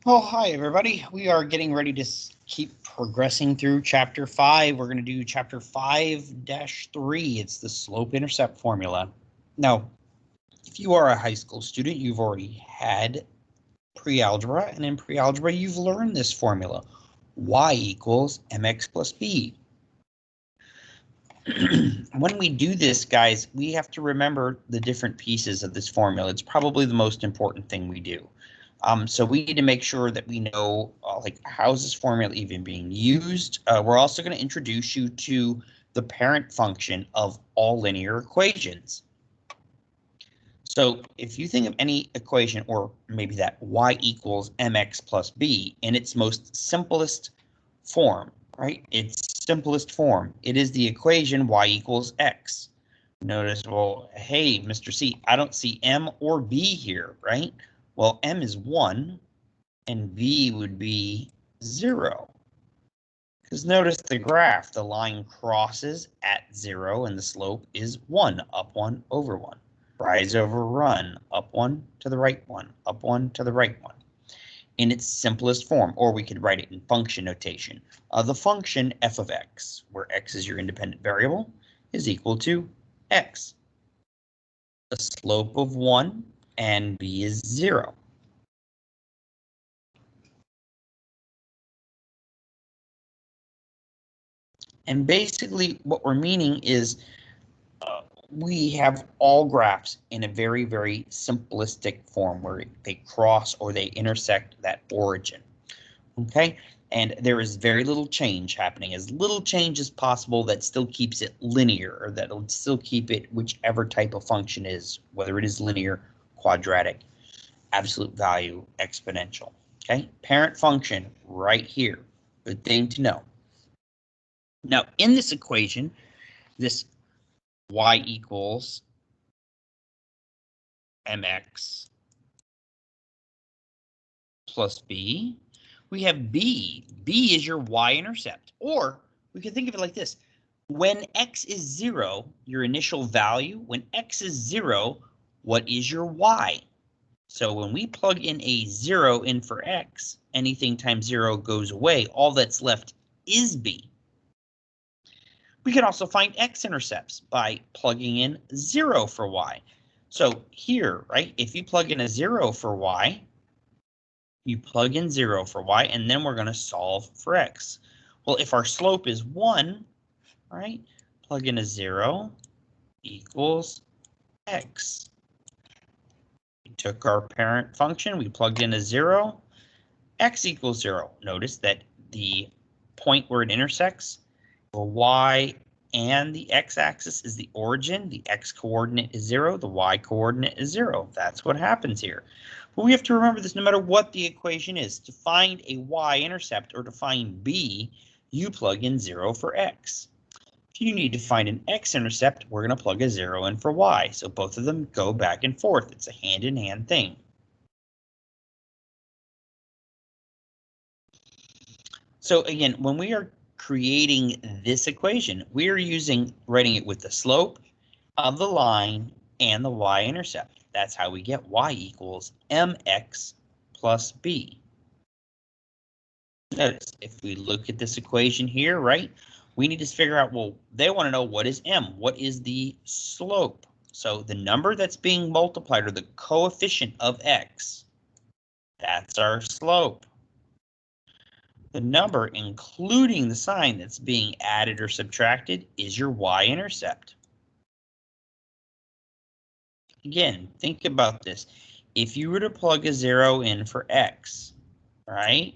Well, hi everybody. We are getting ready to keep progressing through chapter 5. We're going to do chapter 5-3. It's the slope-intercept formula. Now, if you are a high school student, you've already had pre-algebra, and in pre-algebra you've learned this formula. Y equals mx plus b. When we do this, guys, we have to remember the different pieces of this formula. It's probably the most important thing we do. So we need to make sure that we know, like, how is this formula even being used? We're also going to introduce you to the parent function of all linear equations. So if you think of any equation, or maybe that y equals mx plus b in its most simplest form, right? Its simplest form, it is the equation y equals x. Notice, well, hey, Mr. C, I don't see m or b here, right? Well, m is 1, and b would be 0. Because notice the graph, the line crosses at 0, and the slope is 1, up 1, over 1. Rise over run, up 1 to the right 1, up 1 to the right 1. In its simplest form, or we could write it in function notation. The function f of x, where x is your independent variable, is equal to x. The slope of 1 and b is 0. And basically what we're meaning is we have all graphs in a very, very simplistic form where they cross or they intersect that origin. Okay, and there is very little change happening, as little change as possible that still keeps it linear, or that will still keep it whichever type of function is, whether it is linear, quadratic, absolute value, exponential. Okay, parent function right here, good thing to know. Now in this equation, this y equals mx plus b, we have b. B is your y-intercept, or we can think of it like this. When x is 0, your initial value, when x is 0, what is your y? So when we plug in a 0 in for x, anything times 0 goes away. All that's left is b. We can also find x-intercepts by plugging in 0 for y. So here, right, if you plug in a 0 for y, you plug in 0 for y, and then we're going to solve for x. Well, if our slope is 1, right, plug in a 0 equals x. We took our parent function, we plugged in a 0, x equals 0. Notice that the point where it intersects, the y and the x-axis is the origin. The x-coordinate is 0, the y-coordinate is 0. That's what happens here. But we have to remember this no matter what the equation is. To find a y-intercept or to find b, you plug in 0 for x. If you need to find an x-intercept, we're going to plug a 0 in for y. So both of them go back and forth. It's a hand-in-hand thing. So again, when we are creating this equation, we are writing it with the slope of the line and the y-intercept. That's how we get y equals mx plus b. Notice, if we look at this equation here, right, we need to figure out, well, they want to know what is m, what is the slope. So the number that's being multiplied, or the coefficient of x, that's our slope. The number, including the sign that's being added or subtracted, is your y-intercept. Again, think about this. If you were to plug a 0 in for x, right?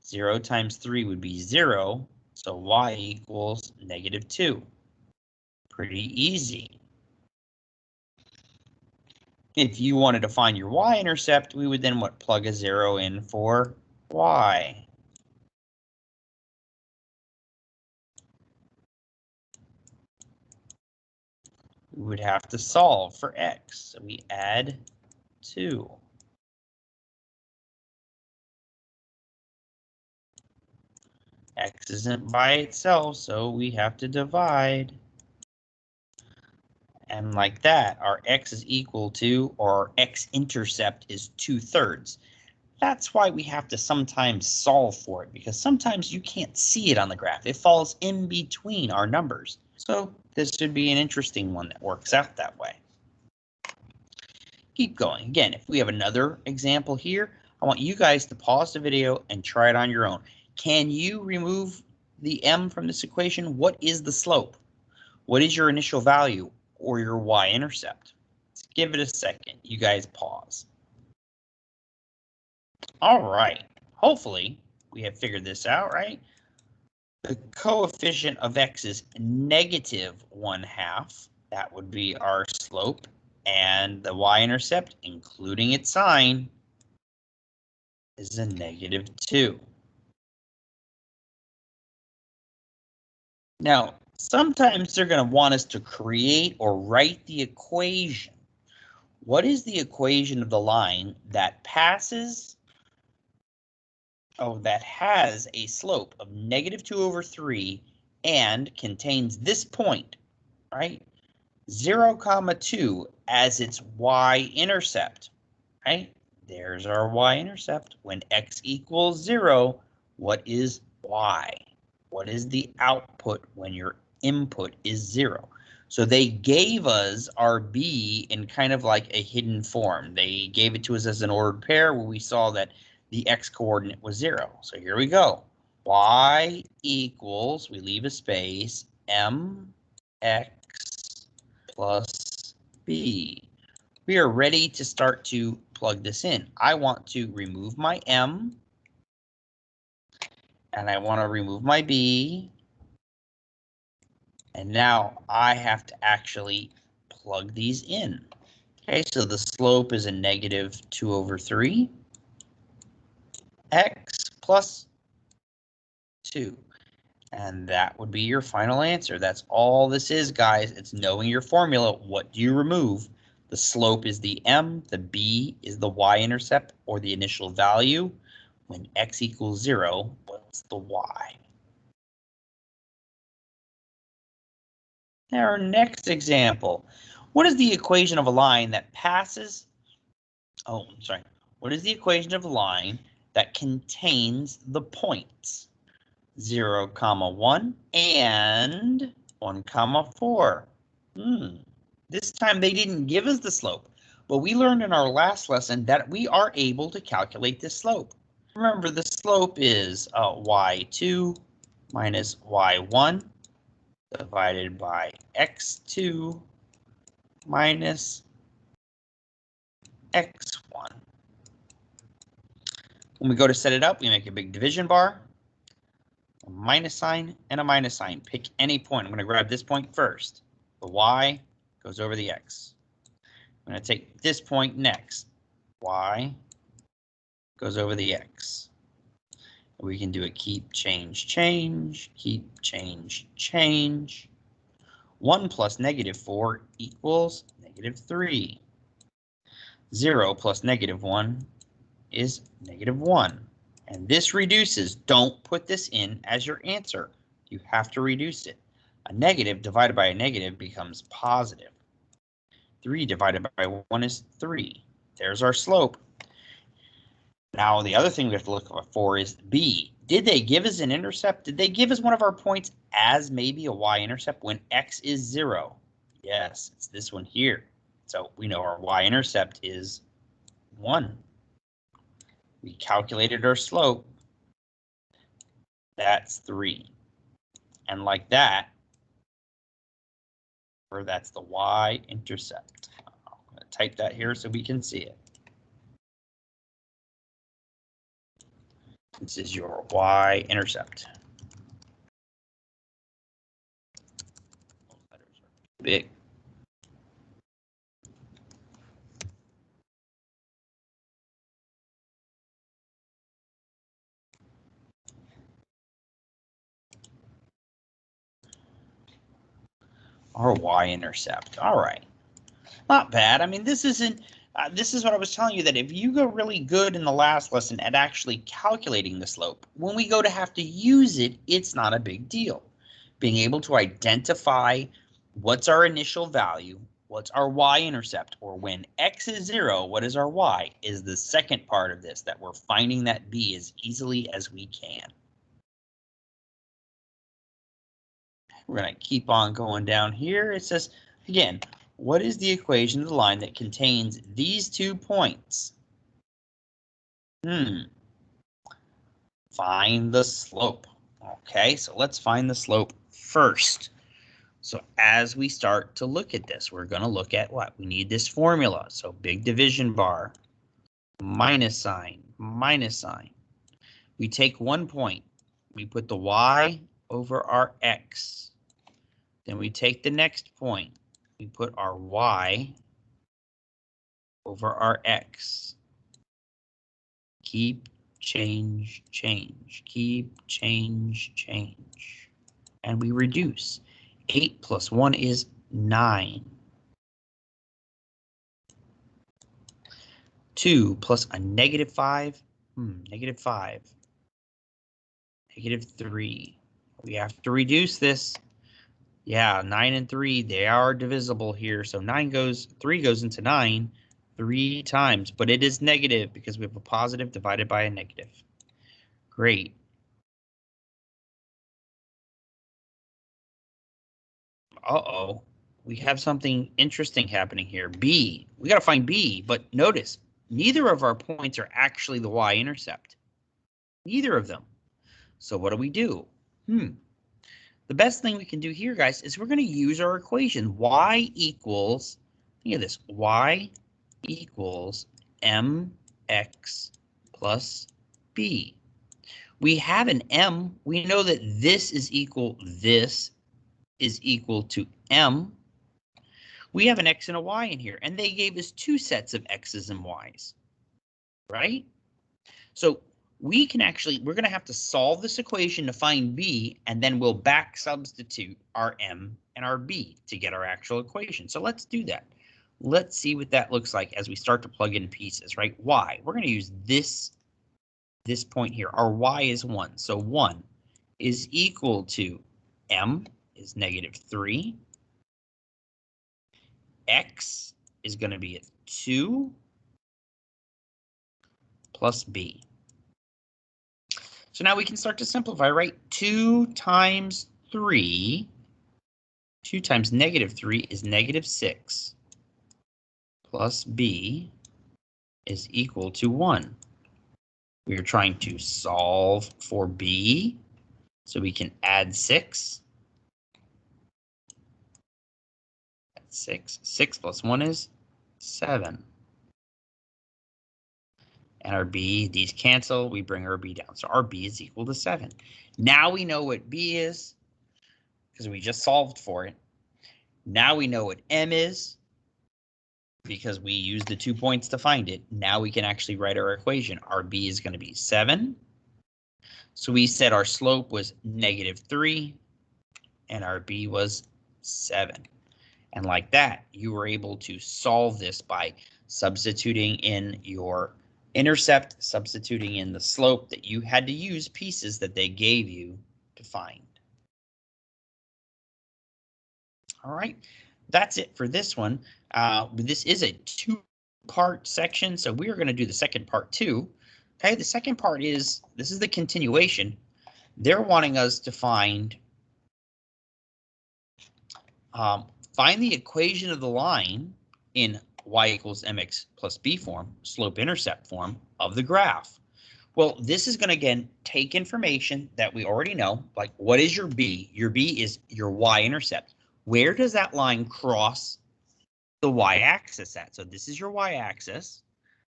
0 times 3 would be 0, so y equals -2. Pretty easy. If you wanted to find your y-intercept, we would then plug a 0 in for y. We would have to solve for x, so we add 2. X isn't by itself, so we have to divide. And like that, our x is equal to, or our x-intercept is 2/3. That's why we have to sometimes solve for it, because sometimes you can't see it on the graph. It falls in between our numbers. So this should be an interesting one that works out that way. Keep going. Again, if we have another example here, I want you guys to pause the video and try it on your own. Can you remove the m from this equation? What is the slope? What is your initial value or your y-intercept? Let's give it a second. You guys pause. All right. Hopefully, we have figured this out, right? The coefficient of x is -1/2. That would be our slope. And the y-intercept, including its sign, is a -2. Now, sometimes they're going to want us to create or write the equation. What is the equation of the line that passes, that has a slope of -2/3 and contains this point, right? 0, 2 as its y-intercept, right? There's our y-intercept. When x equals 0, what is y? What is the output when your input is 0? So they gave us our b in kind of like a hidden form. They gave it to us as an ordered pair where we saw that the x coordinate was 0. So here we go. Y equals, we leave a space, mx plus b. We are ready to start to plug this in. I want to remove my m, and I want to remove my b, and now I have to actually plug these in. Okay, so the slope is a -2/3, x plus 2. And that would be your final answer. That's all this is, guys. It's knowing your formula. What do you remove? The slope is the m, the b is the y-intercept or the initial value. When x equals 0, what's the y? Now our next example. What is the equation of a line that passes? Oh, I'm sorry. What is the equation of a line that contains the points 0, 1 and 1, 4? This time they didn't give us the slope, but we learned in our last lesson that we are able to calculate this slope. Remember, the slope is y2 minus y1 divided by x2 minus x1. When we go to set it up, we make a big division bar, a minus sign, and a minus sign. Pick any point. I'm going to grab this point first. The y goes over the x. I'm going to take this point next. Y goes over the x. We can do a keep, change, change, keep, change, change. 1 plus -4 equals -3. 0 plus -1 is -1. And this reduces. Don't put this in as your answer. You have to reduce it. A negative divided by a negative becomes positive. 3 divided by 1 is 3. There's our slope. Now, the other thing we have to look for is b. Did they give us an intercept? Did they give us one of our points as maybe a y-intercept when x is 0? Yes, it's this one here. So we know our y-intercept is 1. We calculated our slope. That's 3. And like that, or that's the y-intercept. I'm going to type that here so we can see it. This is your y-intercept. Big. Our y-intercept. All right. Not bad. I mean, this isn't. This is what I was telling you, that if you go really good in the last lesson at actually calculating the slope, when we go to have to use it, it's not a big deal. Being able to identify what's our initial value, What's our y-intercept? Or when x is 0, what is our y? Is the second part of this, that we're finding that b as easily as we can. We're going to keep on going down here. It says, again, what is the equation of the line that contains these 2 points? Find the slope. Okay, so let's find the slope first. So as we start to look at this, we're going to look at what? We need this formula. So big division bar, minus sign, minus sign. We take 1 point. We put the y over our x. Then we take the next point. We put our y over our x. Keep, change, change. Keep, change, change. And we reduce. 8 plus 1 is 9. 2 plus a negative 5. Negative 5. Negative 3. We have to reduce this. Yeah, 9 and 3, they are divisible here. So 3 goes into 9 3 times, but it is negative because we have a positive divided by a negative. Great. Uh-oh, we have something interesting happening here. B, we got to find B, but notice neither of our points are actually the y-intercept. Neither of them. So what do? The best thing we can do here, guys, is we're going to use our equation. Y equals, think of this, y equals mx plus b. We have an m. We know that this is equal to m. We have an x and a y in here, and they gave us 2 sets of x's and y's, right? So we're going to have to solve this equation to find b, and then we'll back substitute our m and our b to get our actual equation. So let's do that. Let's see what that looks like as we start to plug in pieces, right? Y, we're going to use this point here. Our y is 1, so 1 is equal to m is negative 3. X is going to be 2 plus b. So now we can start to simplify, right? 2 times 3, 2 times negative 3 is negative 6, plus b is equal to 1. We are trying to solve for b, so we can add 6. 6 plus 1 is 7. And our b, these cancel, we bring our b down. So our b is equal to 7. Now we know what b is, because we just solved for it. Now we know what m is, because we used the 2 points to find it. Now we can actually write our equation. Our b is going to be 7. So we said our slope was negative 3, and our b was 7. And like that, you were able to solve this by substituting in your intercept, substituting in the slope that you had to use pieces that they gave you to find. All right, that's it for this one. This is a 2-part section, so we are going to do the second part too. Okay, the second part is, this is the continuation. They're wanting us to find the equation of the line in y equals mx plus b form, slope-intercept form of the graph. Well, this is going to, again, take information that we already know, like what is your b? Your b is your y-intercept. Where does that line cross the y-axis at? So this is your y-axis.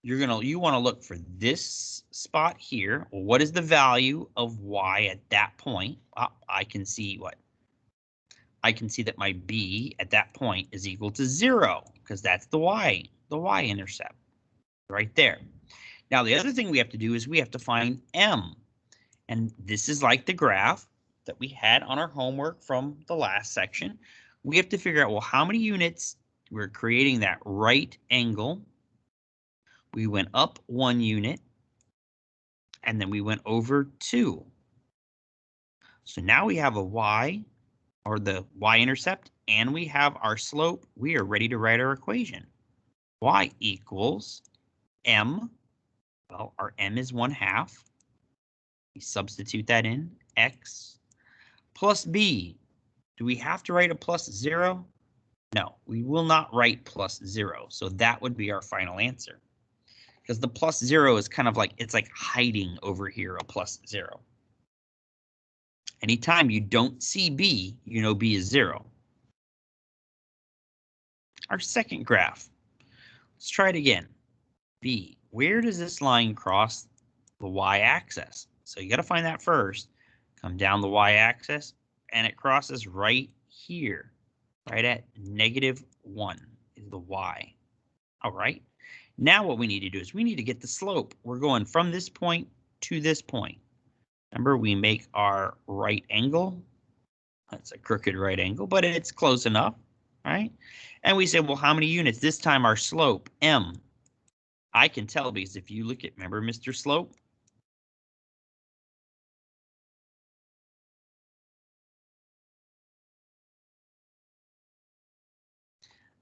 You want to look for this spot here. Well, what is the value of y at that point? I can see what? I can see that my b at that point is equal to 0, because that's the y-intercept right there. Now, the other thing we have to do is we have to find m. And this is like the graph that we had on our homework from the last section. We have to figure out, well, how many units we're creating that right angle. We went up 1 unit, and then we went over 2. So now we have a y or the y-intercept, and we have our slope, we are ready to write our equation. Y equals m, well, our m is 1/2. We substitute that in, x plus b. Do we have to write a plus 0? No, we will not write plus 0. So that would be our final answer. Because the plus 0 is kind of like, it's like hiding over here, a plus 0. Anytime you don't see b, you know b is 0. Our second graph. Let's try it again. B, where does this line cross the y-axis? So you got to find that first. Come down the y-axis, and it crosses right here, right at -1 is the y. All right. Now what we need to do is we need to get the slope. We're going from this point to this point. Remember, we make our right angle. That's a crooked right angle, but it's close enough, right? And we say, well, how many units? This time our slope, m. I can tell because if you look at, remember Mr. Slope?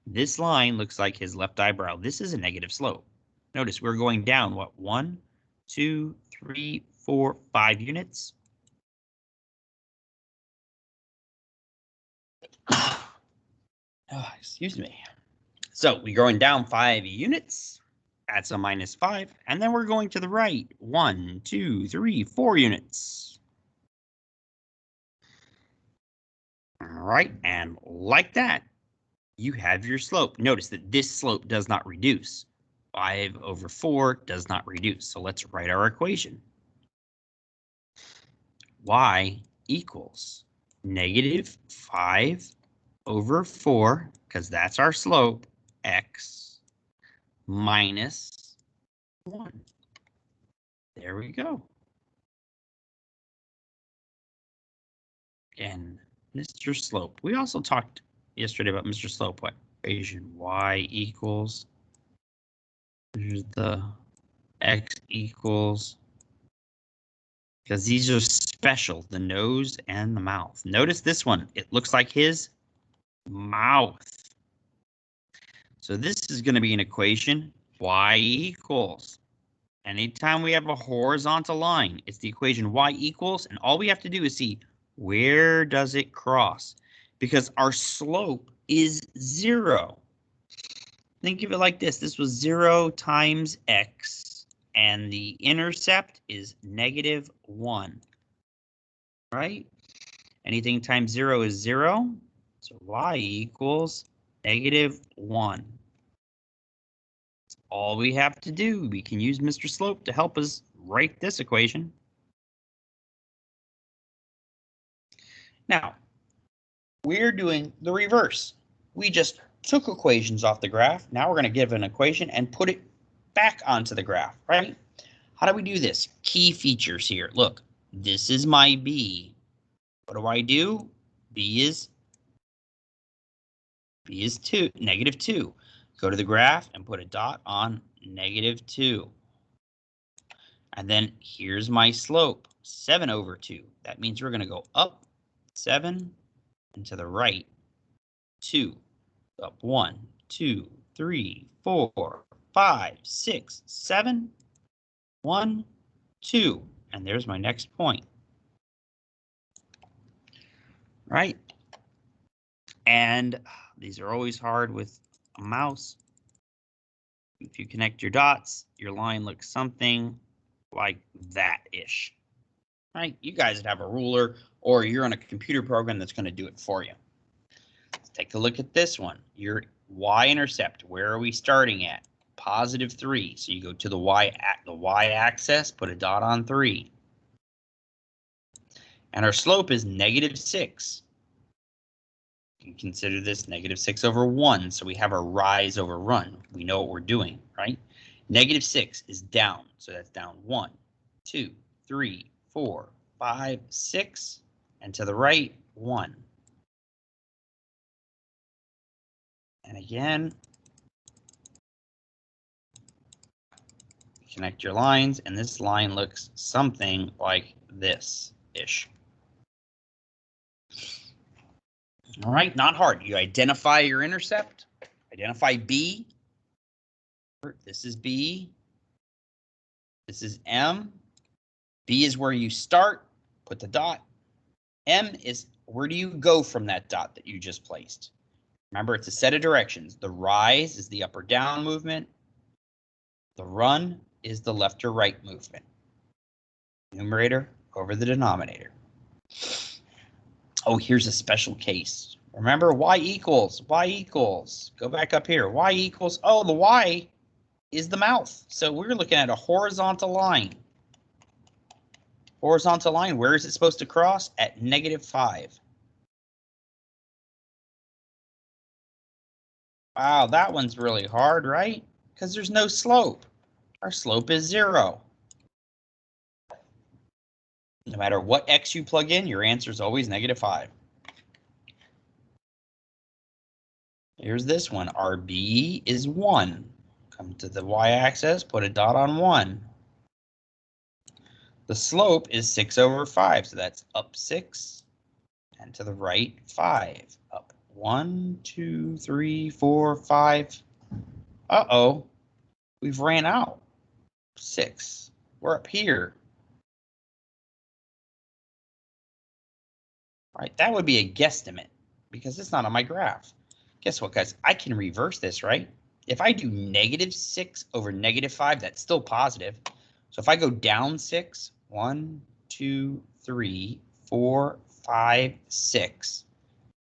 This line looks like his left eyebrow. This is a negative slope. Notice we're going down, what, 1, 2, 3, 4, 5 units. Oh, excuse me. So we're going down 5 units. That's a -5. And then we're going to the right. 1, 2, 3, 4 units. All right. And like that, you have your slope. Notice that this slope does not reduce. 5/4 does not reduce. So let's write our equation. Y equals -5/4, because that's our slope, x minus 1. There we go. And Mr. Slope. We also talked yesterday about Mr. Slope. What? Equation y equals. There's the x equals. Because these are special, the nose and the mouth. Notice this one. It looks like his mouth. So this is going to be an equation. Y equals. Anytime we have a horizontal line, it's the equation y equals, and all we have to do is see where does it cross, because our slope is 0. Think of it like this. This was 0 times x, and the intercept is -1, right? Anything times 0 is 0, so y equals -1. All we have to do, we can use Mr. Slope to help us write this equation. Now, we're doing the reverse. We just took equations off the graph. Now we're going to give an equation and put it back onto the graph, right? How do we do this? Key features here. Look, this is my B. What do? B is 2, -2. Go to the graph and put a dot on -2. And then here's my slope, 7/2. That means we're going to go up 7 and to the right 2. Up 1, 2, 3, 4, 5, 6, 7, 1, 2. And there's my next point. Right? And these are always hard with a mouse. If you connect your dots, your line looks something like that-ish. Right? You guys would have a ruler, or you're on a computer program that's going to do it for you. Let's take a look at this one. Your y-intercept, where are we starting at? +3. So you go to the y-axis, put a dot on 3. And our slope is -6. You can consider this -6/1. So we have our rise over run. We know what we're doing, right? -6 is down. So that's down 1, 2, 3, 4, 5, 6. And to the right, 1. And again, connect your lines, and this line looks something like this-ish. All right, not hard. You identify your intercept, identify B. This is B. This is M. B is where you start, put the dot. M is where do you go from that dot that you just placed? Remember, it's a set of directions. The rise is the up or down movement. The run is the left or right movement. Numerator over the denominator. Oh, here's a special case. Remember, y equals. Go back up here. Y equals, oh, the y is the mouth. So we're looking at a horizontal line. Horizontal line, where is it supposed to cross? At -5. Wow, that one's really hard, right? Because there's no slope. Our slope is 0. No matter what x you plug in, your answer is always -5. Here's this one. RB is 1. Come to the y-axis, put a dot on 1. The slope is 6/5, so that's up 6 and to the right 5. Up 1, 2, 3, 4, 5. Uh-oh, we've ran out. 6. We're up here. All right, that would be a guesstimate because it's not on my graph. Guess what, guys? I can reverse this, right? If I do -6 over -5, that's still positive. So if I go down 6, 1, 2, 3, 4, 5, 6,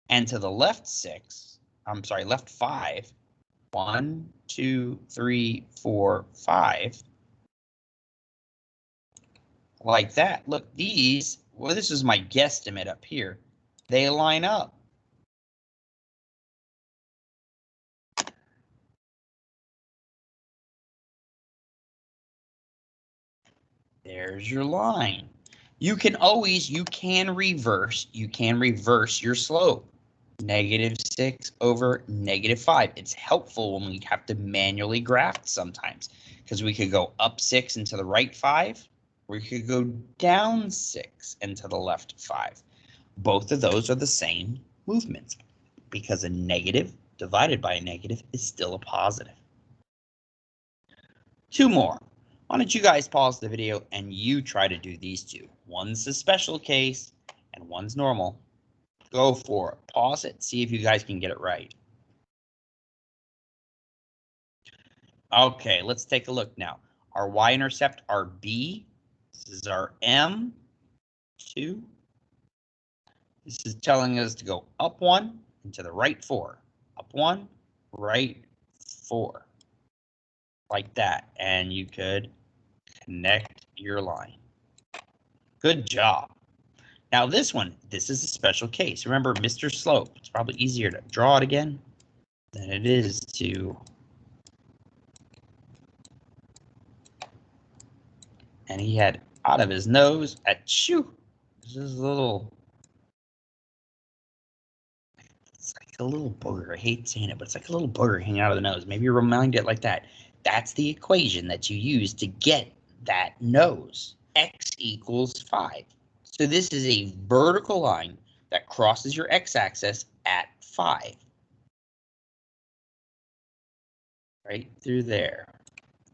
and to the left 6, I'm sorry, left 5, 1, 2, 3, 4, 5, like that. Look, these, well, this is my guesstimate up here. They line up. There's your line. You can reverse your slope. -6 over -5. It's helpful when we have to manually graph sometimes because we could go up 6 and to the right 5. Or we could go down 6 and to the left 5. Both of those are the same movements because a negative divided by a negative is still a positive. 2 more. Why don't you guys pause the video and you try to do these 2? One's a special case and one's normal. Go for it. Pause it. See if you guys can get it right. Okay, let's take a look now. Our y-intercept, our B. This is our M2. This is telling us to go up 1 and to the right 4. Up 1, right 4. Like that. And you could connect your line. Good job. Now this one, this is a special case. Remember Mr. Slope. It's probably easier to draw it again than it is to. And he had out of his nose, achoo, this is a little. It's like a little booger. I hate saying it, but it's like a little booger hanging out of the nose. Maybe you remind it like that. That's the equation that you use to get that nose. X equals 5. So this is a vertical line that crosses your x-axis at 5. Right through there.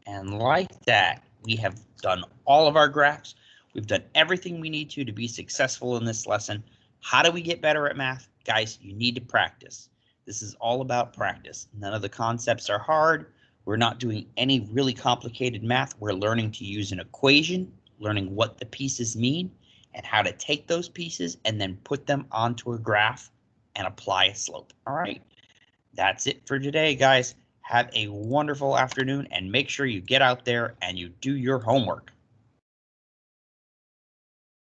And like that, we have done all of our graphs. We've done everything we need to be successful in this lesson. How do we get better at math? Guys, you need to practice. This is all about practice. None of the concepts are hard. We're not doing any really complicated math. We're learning to use an equation, learning what the pieces mean, and how to take those pieces and then put them onto a graph and apply a slope. All right, that's it for today, guys. Have a wonderful afternoon and make sure you get out there and you do your homework.